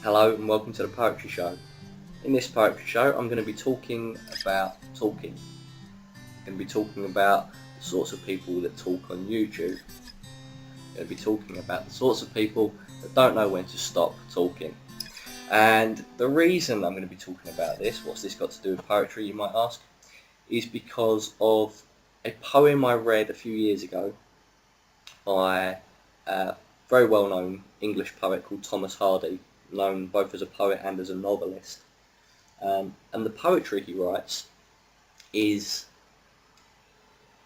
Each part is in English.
Hello and welcome to the Poetry Show. In this Poetry Show I'm going to be talking about talking. I'm going to be talking about the sorts of people that talk on YouTube. I'm going to be talking about the sorts of people that don't know when to stop talking. And the reason I'm going to be talking about this, what's this got to do with poetry you might ask, is because of a poem I read a few years ago by a very well known English poet called Thomas Hardy, known both as a poet and as a novelist. And the poetry he writes it's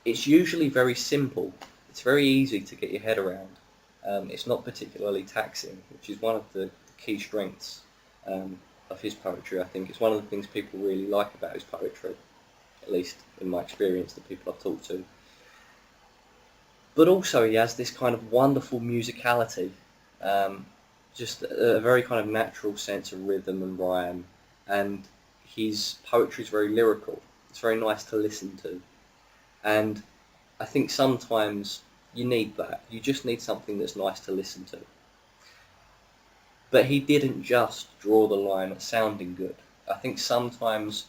usually very simple. It's very easy to get your head around. It's not particularly taxing, which is one of the key strengths of his poetry. I think it's one of the things people really like about his poetry, at least in my experience, the people I've talked to. But also he has this kind of wonderful musicality, just a very kind of natural sense of rhythm and rhyme, and his poetry is very lyrical. It's very nice to listen to, and I think sometimes you need that. You just need something that's nice to listen to. But he didn't just draw the line at sounding good. I think sometimes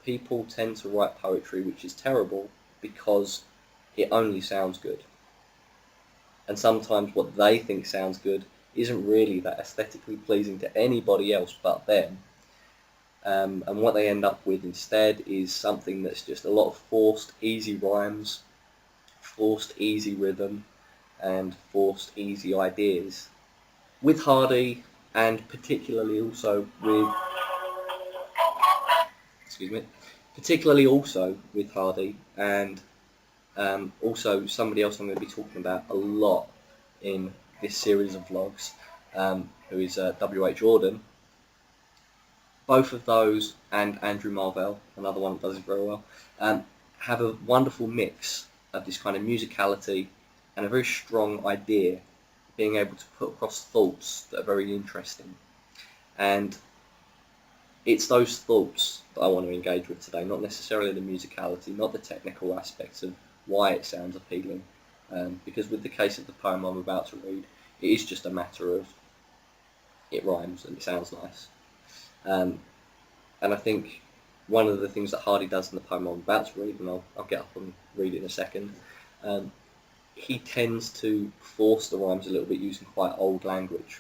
people tend to write poetry which is terrible because it only sounds good. And sometimes what they think sounds good isn't really that aesthetically pleasing to anybody else but them. And what they end up with instead is something that's just a lot of forced, easy rhymes, forced, easy rhythm, and forced, easy ideas. With Hardy, and particularly also with Hardy, and also somebody else I'm going to be talking about a lot in this series of vlogs, who is W.H. Auden. Both of those, and Andrew Marvell, another one that does it very well, have a wonderful mix of this kind of musicality and a very strong idea, being able to put across thoughts that are very interesting. And it's those thoughts that I want to engage with today, not necessarily the musicality, not the technical aspects of why it sounds appealing, because with the case of the poem I'm about to read, it is just a matter of it rhymes and it sounds nice. And I think one of the things that Hardy does in the poem I'm about to read, and I'll get up and read it in a second, he tends to force the rhymes a little bit using quite old language.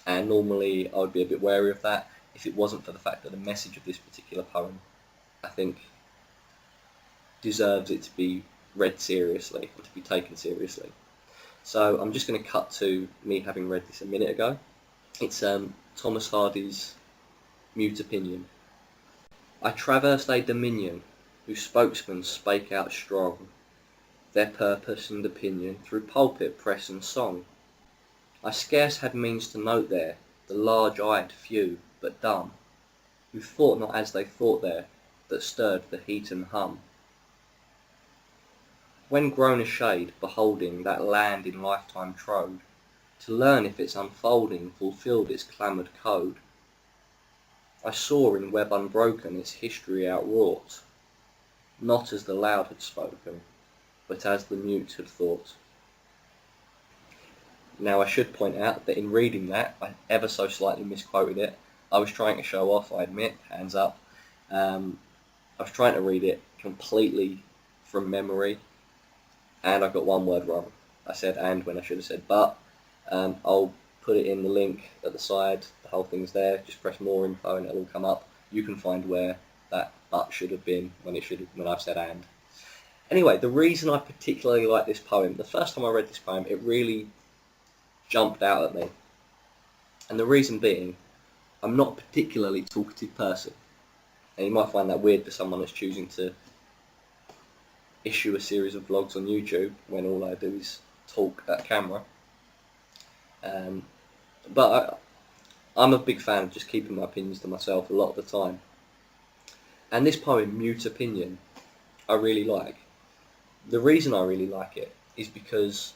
And normally I would be a bit wary of that if it wasn't for the fact that the message of this particular poem, I think, deserves it to be read seriously, or to be taken seriously. So I'm just going to cut to me having read this a minute ago. It's Thomas Hardy's Mute Opinion. I traversed a dominion whose spokesmen spake out strong their purpose and opinion through pulpit, press and song. I scarce had means to note there the large-eyed few, but dumb, who thought not as they thought there, that stirred the heat and hum. When grown a shade, beholding that land in lifetime trode, to learn if its unfolding fulfilled its clamoured code, I saw in web unbroken its history outwrought, not as the loud had spoken, but as the mute had thought. Now I should point out that in reading that, I ever so slightly misquoted it. I was trying to show off, I admit, hands up. I was trying to read it completely from memory, and I got one word wrong. I said and when I should have said but. I'll put it in the link at the side, the whole thing's there, just press more info and it'll all come up. You can find where that but should have been when I've said and. Anyway, the reason I particularly like this poem, the first time I read this poem, it really jumped out at me. And the reason being, I'm not a particularly talkative person. And you might find that weird for someone that's choosing to issue a series of vlogs on YouTube when all I do is talk at camera. But I'm a big fan of just keeping my opinions to myself a lot of the time. And this poem, Mute Opinion, I really like. The reason I really like it is because,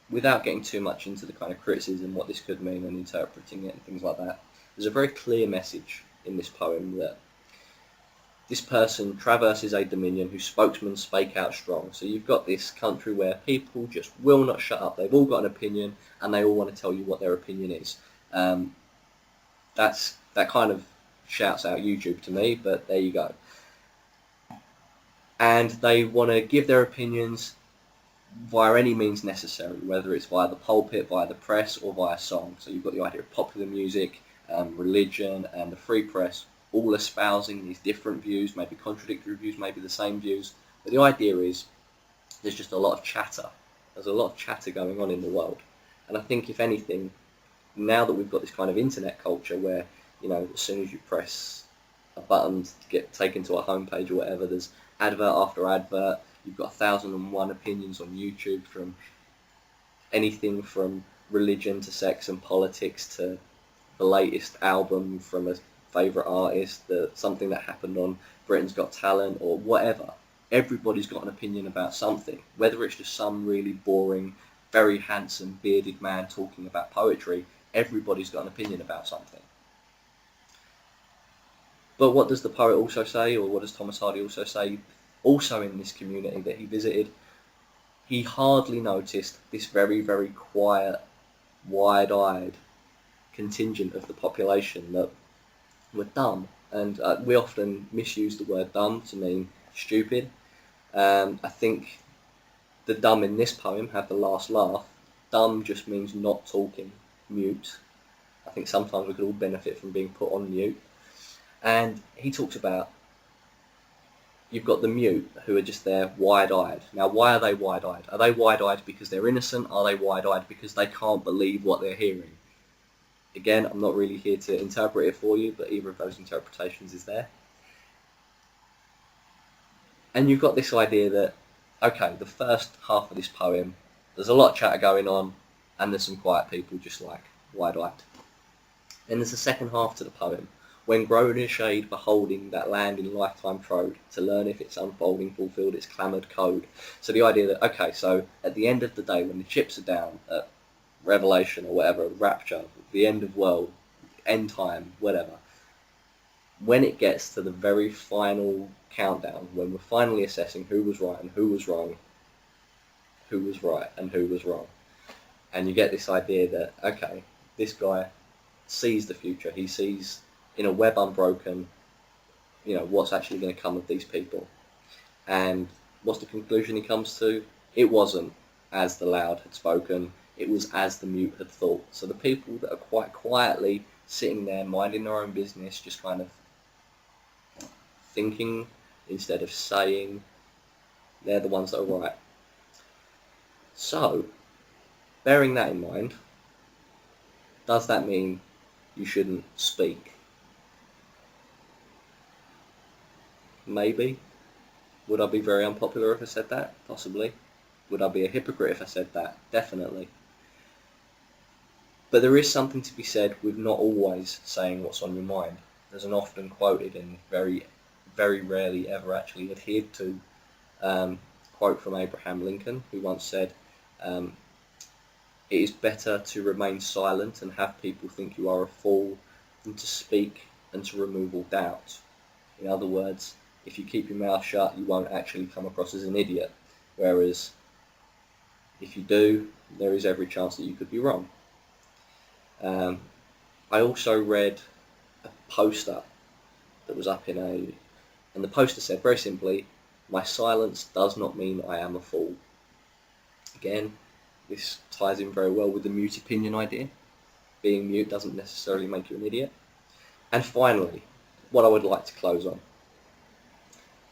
without getting too much into the kind of criticism, what this could mean and interpreting it and things like that, there's a very clear message in this poem that this person traverses a dominion whose spokesmen spake out strong. So you've got this country where people just will not shut up. They've all got an opinion and they all want to tell you what their opinion is. that kind of shouts out YouTube to me, but there you go. And they want to give their opinions via any means necessary, whether it's via the pulpit, via the press, or via song. So you've got the idea of popular music, religion, and the free press, all espousing these different views, maybe contradictory views, maybe the same views. But the idea is there's just a lot of chatter. There's a lot of chatter going on in the world. And I think, if anything, now that we've got this kind of internet culture where, as soon as you press a button to get taken to a homepage or whatever, there's advert after advert. You've got 1,001 opinions on YouTube, from anything from religion to sex and politics to the latest album from a favourite artist, something that happened on Britain's Got Talent or whatever. Everybody's got an opinion about something, whether it's just some really boring, very handsome, bearded man talking about poetry. Everybody's got an opinion about something. But what does the poet also say, or what does Thomas Hardy also say? Also in this community that he visited, he hardly noticed this very, very quiet, wide-eyed contingent of the population that were dumb. And we often misuse the word dumb to mean stupid. I think the dumb in this poem have the last laugh. Dumb just means not talking, mute. I think sometimes we could all benefit from being put on mute. And he talks about, you've got the mute who are just there wide-eyed. Now, why are they wide-eyed? Are they wide-eyed because they're innocent? Are they wide-eyed because they can't believe what they're hearing? Again, I'm not really here to interpret it for you, but either of those interpretations is there. And you've got this idea that, okay, the first half of this poem, there's a lot of chatter going on, and there's some quiet people just like wide-eyed. Then there's the second half to the poem, when grown in shade beholding that land in lifetime trode, to learn if its unfolding fulfilled its clamoured code. So the idea that, okay, so at the end of the day, when the chips are down, at Revelation or whatever, rapture, the end of world, end time, whatever, when it gets to the very final countdown, when we're finally assessing who was right and who was wrong, who was right and who was wrong, and you get this idea that, okay, this guy sees the future, he sees in a web unbroken, what's actually going to come of these people. And what's the conclusion he comes to? It wasn't as the loud had spoken, it was as the mute had thought. So the people that are quite quietly sitting there, minding their own business, just kind of thinking instead of saying, they're the ones that are right. So, bearing that in mind, does that mean you shouldn't speak? Maybe. Would I be very unpopular if I said that? Possibly. Would I be a hypocrite if I said that? Definitely. But there is something to be said with not always saying what's on your mind. There's an often quoted and very, very rarely ever actually adhered to quote from Abraham Lincoln, who once said, it is better to remain silent and have people think you are a fool than to speak and to remove all doubt. In other words, if you keep your mouth shut, you won't actually come across as an idiot. Whereas, if you do, there is every chance that you could be wrong. I also read a poster that was up and the poster said very simply, "My silence does not mean I am a fool." Again, this ties in very well with the mute opinion idea. Being mute doesn't necessarily make you an idiot. And finally, what I would like to close on.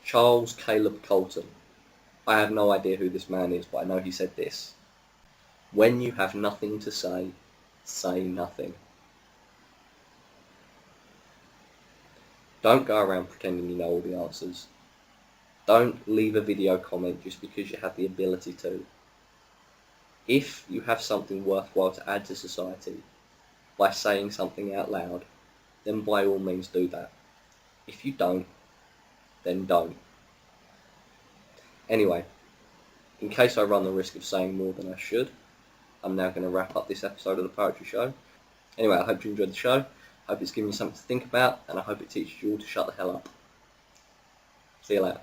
Charles Caleb Colton. I have no idea who this man is, but I know he said this: when you have nothing to say, say nothing. Don't go around pretending you know all the answers. Don't leave a video comment just because you have the ability to. If you have something worthwhile to add to society by saying something out loud, then by all means do that. If you don't, then don't. Anyway, in case I run the risk of saying more than I should, I'm now going to wrap up this episode of the Poetry Show. Anyway, I hope you enjoyed the show. I hope it's given you something to think about, and I hope it teaches you all to shut the hell up. See you later.